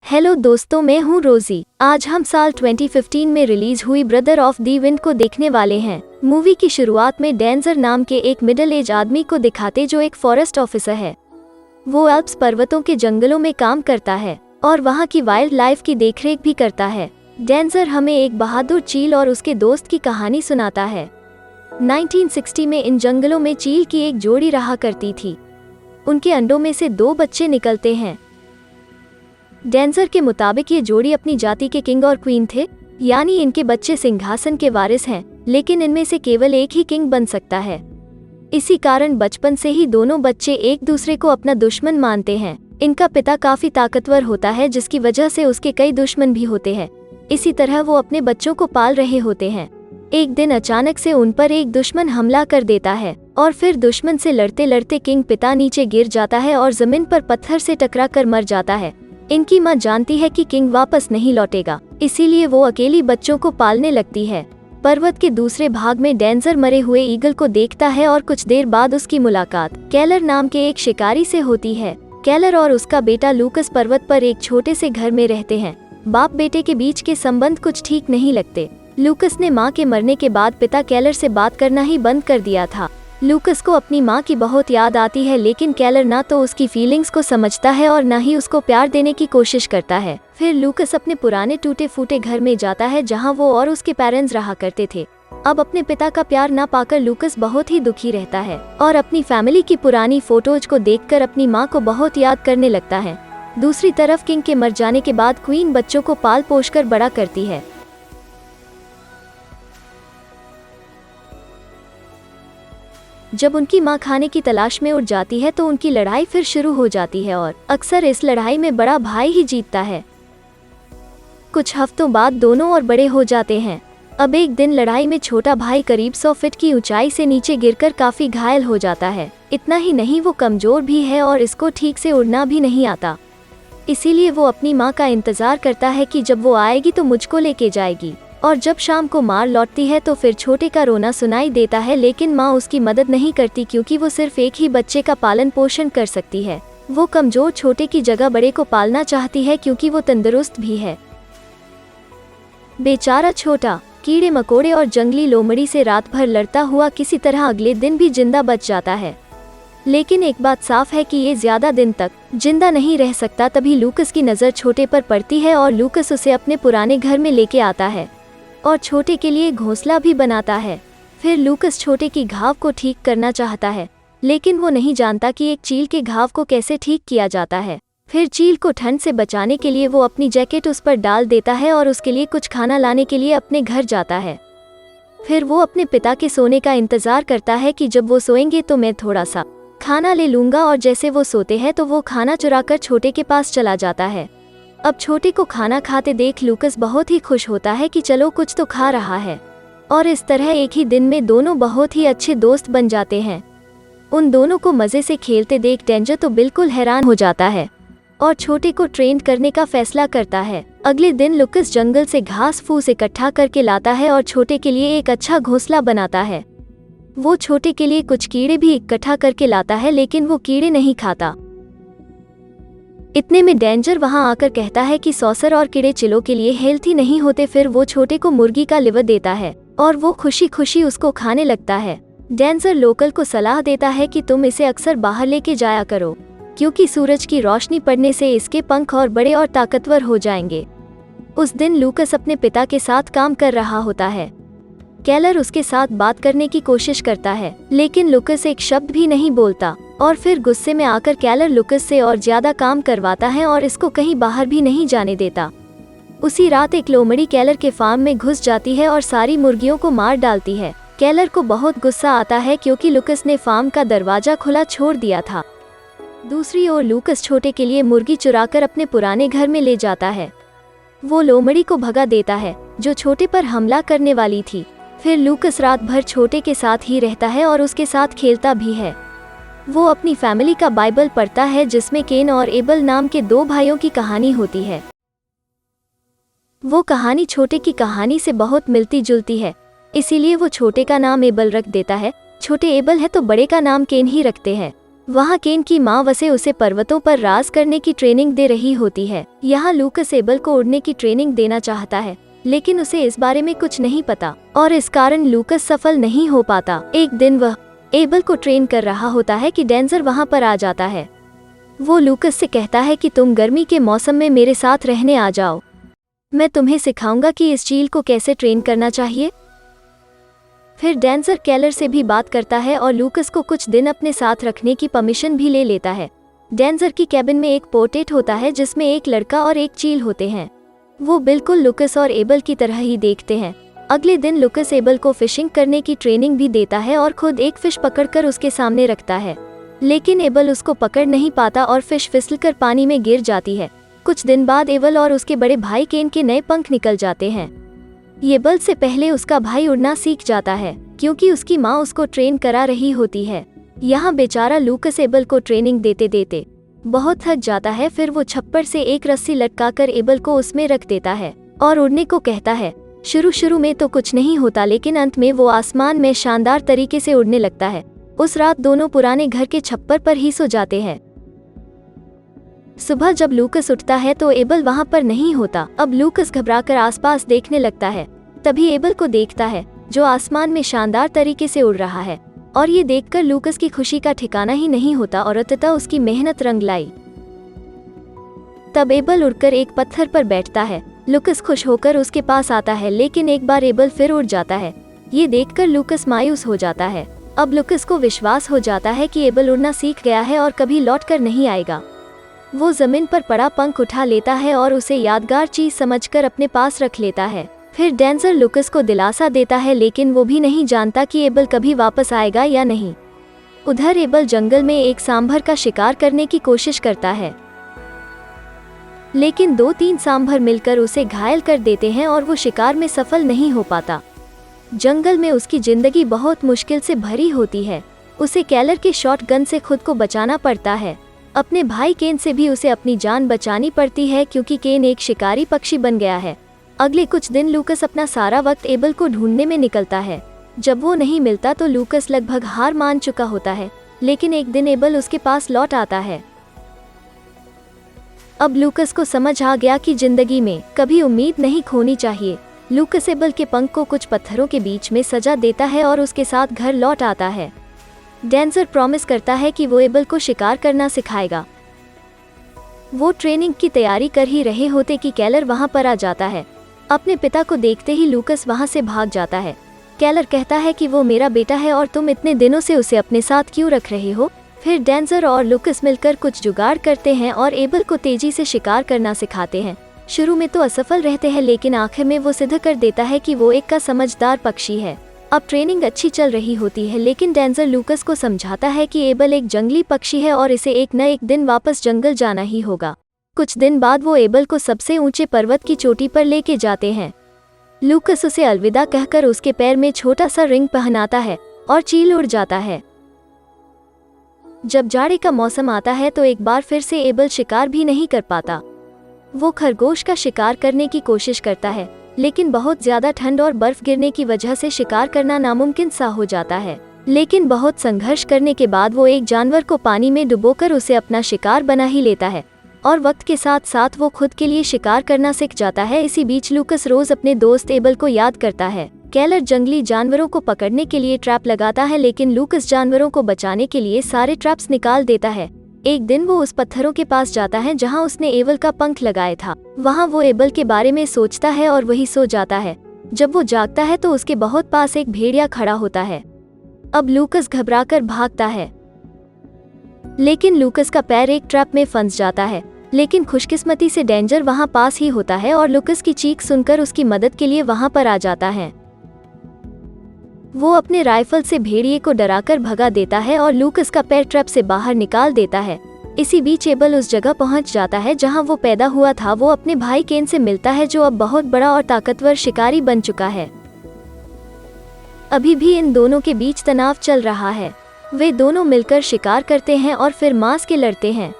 Hello दोस्तों, मैं हूँ रोजी। आज हम साल 2015 में रिलीज हुई ब्रदर ऑफ दी विंड को देखने वाले हैं। मूवी की शुरुआत में डेंजर नाम के एक मिडिल एज आदमी को दिखाते जो एक फॉरेस्ट ऑफिसर है। वो अल्प्स पर्वतों के जंगलों में काम करता है और वहाँ की वाइल्ड लाइफ की देखरेख भी करता है। डेंजर हमें एक बहादुर चील और उसके दोस्त की कहानी सुनाता है। 1960 में इन जंगलों में चील की एक जोड़ी रहा करती थी। उनके अंडों में से 2 बच्चे निकलते हैं। डेंजर के मुताबिक ये जोड़ी अपनी जाति के किंग और क्वीन थे, यानी इनके बच्चे सिंहासन के वारिस हैं, लेकिन इनमें से केवल एक ही किंग बन सकता है। इसी कारण बचपन से ही दोनों बच्चे एक दूसरे को अपना दुश्मन मानते हैं। इनका पिता काफी ताकतवर होता है, जिसकी वजह से उसके कई दुश्मन भी होते हैं। इसी तरह वो अपने बच्चों को पाल रहे होते हैं। एक दिन अचानक से उन पर एक दुश्मन हमला कर देता है और फिर दुश्मन से लड़ते लड़ते किंग पिता नीचे गिर जाता है और जमीन पर पत्थर से टकरा कर मर जाता है। इनकी मां जानती है कि किंग वापस नहीं लौटेगा, इसीलिए वो अकेली बच्चों को पालने लगती है। पर्वत के दूसरे भाग में डेंजर मरे हुए ईगल को देखता है और कुछ देर बाद उसकी मुलाकात केलर नाम के एक शिकारी से होती है। केलर और उसका बेटा लूकस पर्वत पर एक छोटे से घर में रहते हैं। बाप बेटे के बीच के संबंध कुछ ठीक नहीं लगते। लूकस ने मां के मरने के बाद पिता केलर से बात करना ही बंद कर दिया था। लूकस को अपनी मां की बहुत याद आती है, लेकिन केलर ना तो उसकी फीलिंग्स को समझता है और ना ही उसको प्यार देने की कोशिश करता है। फिर लूकस अपने पुराने टूटे फूटे घर में जाता है जहां वो और उसके पेरेंट्स रहा करते थे। अब अपने पिता का प्यार ना पाकर लूकस बहुत ही दुखी रहता है और अपनी फैमिली की पुरानी फोटोज को देखकर अपनी मां को बहुत याद करने लगता है। दूसरी तरफ किंग के मर जाने के बाद क्वीन बच्चों को पाल पोष कर बड़ा करती है। जब उनकी मां खाने की तलाश में उड़ जाती है तो उनकी लड़ाई फिर शुरू हो जाती है और अक्सर इस लड़ाई में बड़ा भाई ही जीतता है। कुछ हफ्तों बाद दोनों और बड़े हो जाते हैं। अब एक दिन लड़ाई में छोटा भाई करीब 100 फीट की ऊंचाई से नीचे गिरकर काफी घायल हो जाता है। इतना ही नहीं, वो कमजोर भी है और इसको ठीक से उड़ना भी नहीं आता। इसीलिए वो अपनी माँ का इंतजार करता है कि जब वो आएगी तो मुझको लेके जाएगी। और जब शाम को माँ लौटती है तो फिर छोटे का रोना सुनाई देता है, लेकिन माँ उसकी मदद नहीं करती क्योंकि वो सिर्फ एक ही बच्चे का पालन पोषण कर सकती है। वो कमजोर छोटे की जगह बड़े को पालना चाहती है क्योंकि वो तंदुरुस्त भी है। बेचारा छोटा कीड़े मकोड़े और जंगली लोमड़ी से रात भर लड़ता हुआ किसी तरह अगले दिन भी जिंदा बच जाता है। लेकिन एक बात साफ है कि ये ज्यादा दिन तक जिंदा नहीं रह सकता। तभी लूकस की नज़र छोटे पर पड़ती है और लूकस उसे अपने पुराने घर में लेके आता है और छोटे के लिए घोंसला भी बनाता है। फिर लूकस छोटे की घाव को ठीक करना चाहता है, लेकिन वो नहीं जानता कि एक चील के घाव को कैसे ठीक किया जाता है। फिर चील को ठंड से बचाने के लिए वो अपनी जैकेट उस पर डाल देता है और उसके लिए कुछ खाना लाने के लिए अपने घर जाता है। फिर वो अपने पिता के सोने का इंतजार करता है कि जब वो सोएंगे तो मैं थोड़ा सा खाना ले लूंगा, और जैसे वो सोते हैं तो वो खाना चुराकर छोटे के पास चला जाता है। अब छोटे को खाना खाते देख लूकस बहुत ही खुश होता है कि चलो कुछ तो खा रहा है, और इस तरह एक ही दिन में दोनों बहुत ही अच्छे दोस्त बन जाते हैं। उन दोनों को मजे से खेलते देख डेंजर तो बिल्कुल हैरान हो जाता है और छोटे को ट्रेन करने का फैसला करता है। अगले दिन लूकस जंगल से घास फूस इकट्ठा करके लाता है और छोटे के लिए एक अच्छा घोंसला बनाता है। वो छोटे के लिए कुछ कीड़े भी इकट्ठा करके लाता है, लेकिन वो कीड़े नहीं खाता। इतने में डेंजर वहां आकर कहता है कि सॉसर और कीड़े चिलों के लिए हेल्थी नहीं होते। फिर वो छोटे को मुर्गी का लिवर देता है और वो खुशी खुशी उसको खाने लगता है। डेंजर लोकल को सलाह देता है कि तुम इसे अक्सर बाहर लेके जाया करो, क्योंकि सूरज की रोशनी पड़ने से इसके पंख और बड़े और ताकतवर हो जाएंगे। उस दिन लूकस अपने पिता के साथ काम कर रहा होता है। केलर उसके साथ बात करने की कोशिश करता है, लेकिन लूकस एक शब्द भी नहीं बोलता। और फिर गुस्से में आकर केलर लूकस से और ज्यादा काम करवाता है और इसको कहीं बाहर भी नहीं जाने देता। उसी रात एक लोमड़ी केलर के फार्म में घुस जाती है और सारी मुर्गियों को मार डालती है। केलर को बहुत गुस्सा आता है क्योंकि लूकस ने फार्म का दरवाजा खुला छोड़ दिया था। दूसरी ओर लूकस छोटे के लिए मुर्गी चुराकर अपने पुराने घर में ले जाता है। वो लोमड़ी को भगा देता है जो छोटे पर हमला करने वाली थी। फिर लूकस रात भर छोटे के साथ ही रहता है और उसके साथ खेलता भी है। वो अपनी फैमिली का बाइबल पढ़ता है जिसमें केन और एबल नाम के 2 भाइयों की कहानी होती है। वो कहानी छोटे की कहानी से बहुत मिलती जुलती है, इसीलिए वो छोटे का नाम एबल रख देता है। छोटे एबल है तो बड़े का नाम केन ही रखते हैं। वहाँ केन की माँ वसे उसे पर्वतों पर राज करने की ट्रेनिंग दे रही होती है। यहाँ लूकस एबल को उड़ने की ट्रेनिंग देना चाहता है, लेकिन उसे इस बारे में कुछ नहीं पता और इस कारण लूकस सफल नहीं हो पाता। एक दिन वह एबल को ट्रेन कर रहा होता है कि डेंजर वहाँ पर आ जाता है। वो लूकस से कहता है कि तुम गर्मी के मौसम में मेरे साथ रहने आ जाओ, मैं तुम्हें सिखाऊंगा कि इस चील को कैसे ट्रेन करना चाहिए। फिर डेंजर केलर से भी बात करता है और लूकस को कुछ दिन अपने साथ रखने की परमिशन भी ले लेता है। डेंजर की कैबिन में एक पोर्ट्रेट होता है जिसमें एक लड़का और एक चील होते हैं। वो बिल्कुल लूकस और एबल की तरह ही देखते हैं। अगले दिन लूकस एबल को फिशिंग करने की ट्रेनिंग भी देता है और खुद एक फिश पकड़कर उसके सामने रखता है, लेकिन एबल उसको पकड़ नहीं पाता और फिश फिसलकर पानी में गिर जाती है। कुछ दिन बाद एबल और उसके बड़े भाई केन के नए पंख निकल जाते हैं। एबल से पहले उसका भाई उड़ना सीख जाता है क्योंकि उसकी माँ उसको ट्रेन करा रही होती है। यहाँ बेचारा लूकस एबल को ट्रेनिंग देते देते बहुत थक जाता है। फिर वो छप्पर से एक रस्सी लटकाकर एबल को उसमें रख देता है और उड़ने को कहता है। शुरू में तो कुछ नहीं होता, लेकिन अंत में वो आसमान में शानदार तरीके से उड़ने लगता है। उस रात दोनों पुराने घर के छप्पर पर ही सो जाते हैं। सुबह जब लूकस उठता है तो एबल वहाँ पर नहीं होता। अब लूकस घबराकर आसपास देखने लगता है। तभी एबल को देखता है जो आसमान में शानदार तरीके से उड़ रहा है, और ये देखकर लूकस की खुशी का ठिकाना ही नहीं होता और अंततः उसकी मेहनत रंग लाई। तब एबल उड़कर एक पत्थर पर बैठता है। लूकस खुश होकर उसके पास आता है, लेकिन एक बार एबल फिर उड़ जाता है। ये देखकर लूकस मायूस हो जाता है। अब लूकस को विश्वास हो जाता है कि एबल उड़ना सीख गया है और कभी लौटकर नहीं आएगा। वो जमीन पर पड़ा पंख उठा लेता है और उसे यादगार चीज समझकर अपने पास रख लेता है। फिर डेंजर लूकस को दिलासा देता है, लेकिन वो भी नहीं जानता कि एबल कभी वापस आएगा या नहीं। उधर एबल जंगल में एक सांभर का शिकार करने की कोशिश करता है, लेकिन 2-3 सांभर मिलकर उसे घायल कर देते हैं और वो शिकार में सफल नहीं हो पाता। जंगल में उसकी जिंदगी बहुत मुश्किल से भरी होती है। उसे केलर के शॉटगन से खुद को बचाना पड़ता है। अपने भाई केन से भी उसे अपनी जान बचानी पड़ती है क्योंकि केन एक शिकारी पक्षी बन गया है। अगले कुछ दिन लूकस अपना सारा वक्त एबल को ढूंढने में निकलता है। जब वो नहीं मिलता तो लूकस लगभग हार मान चुका होता है, लेकिन एक दिन एबल उसके पास लौट आता है। अब लूकस को समझ आ गया कि जिंदगी में कभी उम्मीद नहीं खोनी चाहिए। लूकस एबल के पंख को कुछ पत्थरों के बीच में सजा देता है और उसके साथ घर लौट आता है। डेंजर प्रॉमिस करता है कि वो एबल को शिकार करना सिखाएगा। वो ट्रेनिंग की तैयारी कर ही रहे होते कि केलर वहां पर आ जाता है। अपने पिता को देखते ही लूकस वहां से भाग जाता है। केलर कहता है कि वो मेरा बेटा है और तुम इतने दिनों से उसे अपने साथ क्यों रख रहे हो। फिर डेंजर और लूकस मिलकर कुछ जुगाड़ करते हैं और एबल को तेजी से शिकार करना सिखाते हैं। शुरू में तो असफल रहते हैं, लेकिन आखिर में वो सिद्ध कर देता है कि वो एक का समझदार पक्षी है। अब ट्रेनिंग अच्छी चल रही होती है, लेकिन डेंजर लूकस को समझाता है कि एबल एक जंगली पक्षी है और इसे एक न एक दिन वापस जंगल जाना ही होगा। कुछ दिन बाद वो एबल को सबसे ऊंचे पर्वत की चोटी पर लेके जाते हैं। लूकस उसे अलविदा कहकर उसके पैर में छोटा सा रिंग पहनाता है और चील उड़ जाता है। जब जाड़े का मौसम आता है तो एक बार फिर से एबल शिकार भी नहीं कर पाता। वो खरगोश का शिकार करने की कोशिश करता है, लेकिन बहुत ज्यादा ठंड और बर्फ गिरने की वजह से शिकार करना नामुमकिन सा हो जाता है। लेकिन बहुत संघर्ष करने के बाद वो एक जानवर को पानी में डुबोकर उसे अपना शिकार बना ही लेता है और वक्त के साथ साथ वो खुद के लिए शिकार करना सीख जाता है। इसी बीच लूकस रोज अपने दोस्त एबल को याद करता है। केलर जंगली जानवरों को पकड़ने के लिए ट्रैप लगाता है, लेकिन लूकस जानवरों को बचाने के लिए सारे ट्रैप्स निकाल देता है। एक दिन वो उस पत्थरों के पास जाता है जहां उसने एबल का पंख लगाया था। वहां वो एबल के बारे में सोचता है और वही सो जाता है। जब वो जागता है तो उसके बहुत पास एक भेड़िया खड़ा होता है। अब लूकस घबराकर भागता है, लेकिन लूकस का पैर एक ट्रैप में फंस जाता है। लेकिन खुशकिस्मती से डेंजर वहां पास ही होता है और लूकस की चीख सुनकर उसकी मदद के लिए वहां पर आ जाता है। वो अपने राइफल से भेड़िए को डराकर भगा देता है और लूकस का पैर ट्रैप से बाहर निकाल देता है। इसी बीच एबल उस जगह पहुंच जाता है जहां वो पैदा हुआ था। वो अपने भाई केन से मिलता है जो अब बहुत बड़ा और ताकतवर शिकारी बन चुका है। अभी भी इन दोनों के बीच तनाव चल रहा है। वे दोनों मिलकर शिकार करते हैं और फिर मांस के लड़ते हैं।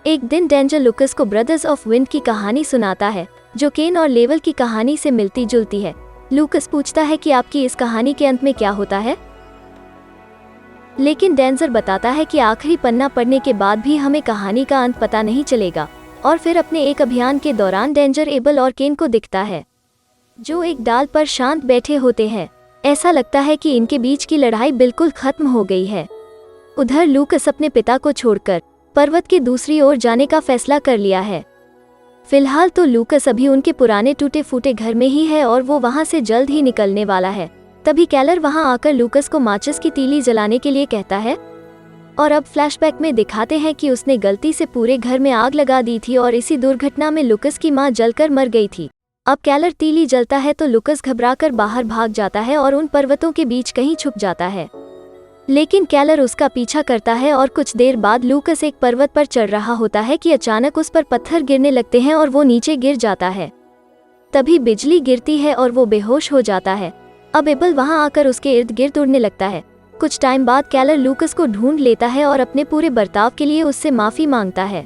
एक दिन डेंजर लूकस को ब्रदर्स ऑफ विंड की कहानी सुनाता है, जो केन और लेवल की कहानी से मिलती जुलती है। लूकस पूछता है कि आपकी इस कहानी के अंत में क्या होता है। लेकिन डेंजर बताता है कि आखिरी पन्ना पढ़ने के बाद भी हमें कहानी का अंत पता नहीं चलेगा। और फिर अपने एक अभियान के दौरान डेंजर एबल और केन को दिखता है, जो एक डाल पर शांत बैठे होते हैं। ऐसा लगता है कि इनके बीच की लड़ाई बिल्कुल खत्म हो गई है। उधर लूकस अपने पिता को छोड़कर पर्वत के दूसरी ओर जाने का फैसला कर लिया है। फिलहाल तो लूकस अभी उनके पुराने टूटे फूटे घर में ही है और वो वहां से जल्द ही निकलने वाला है। तभी कैलर वहां आकर लूकस को माचिस की तीली जलाने के लिए कहता है और अब फ्लैशबैक में दिखाते हैं कि उसने गलती से पूरे घर में आग लगा दी थी और इसी दुर्घटना में लूकस की मां जलकर मर गई थी। अब कैलर तीली जलता है तो लूकस घबराकर बाहर भाग जाता है और उन पर्वतों के बीच कहीं छुप जाता है, लेकिन कैलर उसका पीछा करता है और कुछ देर बाद लूकस एक पर्वत पर चढ़ रहा होता है कि अचानक उस पर पत्थर गिरने लगते हैं और वो नीचे गिर जाता है। तभी बिजली गिरती है और वो बेहोश हो जाता है। अब एबल वहां आकर उसके इर्द गिर्द उड़ने लगता है। कुछ टाइम बाद कैलर लूकस को ढूंढ लेता है और अपने पूरे बर्ताव के लिए उससे माफी मांगता है।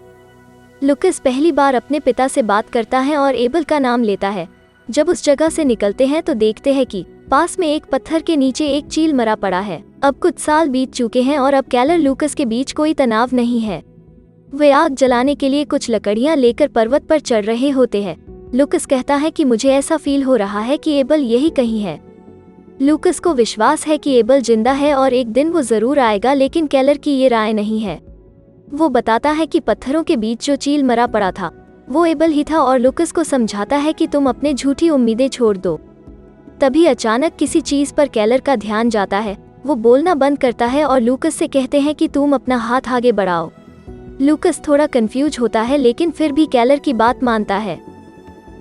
लूकस पहली बार अपने पिता से बात करता है और एबल का नाम लेता है। जब उस जगह से निकलते हैं तो देखते हैं कि पास में एक पत्थर के नीचे एक चील मरा पड़ा है। अब कुछ साल बीत चुके हैं और अब कैलर लूकस के बीच कोई तनाव नहीं है। वे आग जलाने के लिए कुछ लकड़ियां लेकर पर्वत पर चढ़ रहे होते हैं। लूकस कहता है कि मुझे ऐसा फील हो रहा है कि एबल यही कहीं है। लूकस को विश्वास है कि एबल जिंदा है और एक दिन वो जरूर आएगा, लेकिन कैलर की ये राय नहीं है। वो बताता है कि पत्थरों के बीच जो चील मरा पड़ा था वो एबल ही था और लूकस को समझाता है कि तुम अपने झूठी उम्मीदें छोड़ दो। तभी अचानक किसी चीज पर कैलर का ध्यान जाता है। वो बोलना बंद करता है और लूकस से कहते हैं कि तुम अपना हाथ आगे बढ़ाओ। लूकस थोड़ा कंफ्यूज होता है, लेकिन फिर भी कैलर की बात मानता है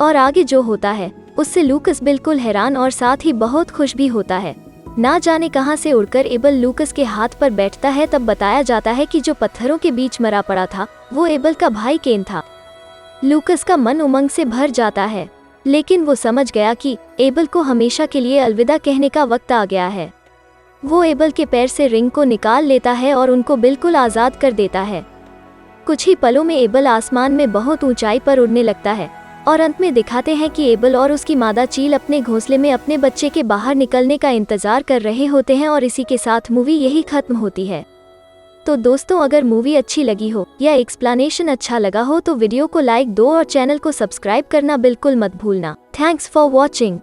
और आगे जो होता है उससे लूकस बिल्कुल हैरान और साथ ही बहुत खुश भी होता है। ना जाने कहां से उड़कर एबल लूकस के हाथ पर बैठता है। तब बताया जाता है कि जो पत्थरों के बीच मरा पड़ा था वो एबल का भाई केन था। लूकस का मन उमंग से भर जाता है, लेकिन वो समझ गया कि एबल को हमेशा के लिए अलविदा कहने का वक्त आ गया है। वो एबल के पैर से रिंग को निकाल लेता है और उनको बिल्कुल आज़ाद कर देता है। कुछ ही पलों में एबल आसमान में बहुत ऊंचाई पर उड़ने लगता है और अंत में दिखाते हैं कि एबल और उसकी मादा चील अपने घोंसले में अपने बच्चे के बाहर निकलने का इंतजार कर रहे होते हैं और इसी के साथ मूवी यही खत्म होती है। तो दोस्तों, अगर मूवी अच्छी लगी हो या एक्सप्लेनेशन अच्छा लगा हो तो वीडियो को लाइक दो और चैनल को सब्सक्राइब करना बिल्कुल मत भूलना। Thanks for watching.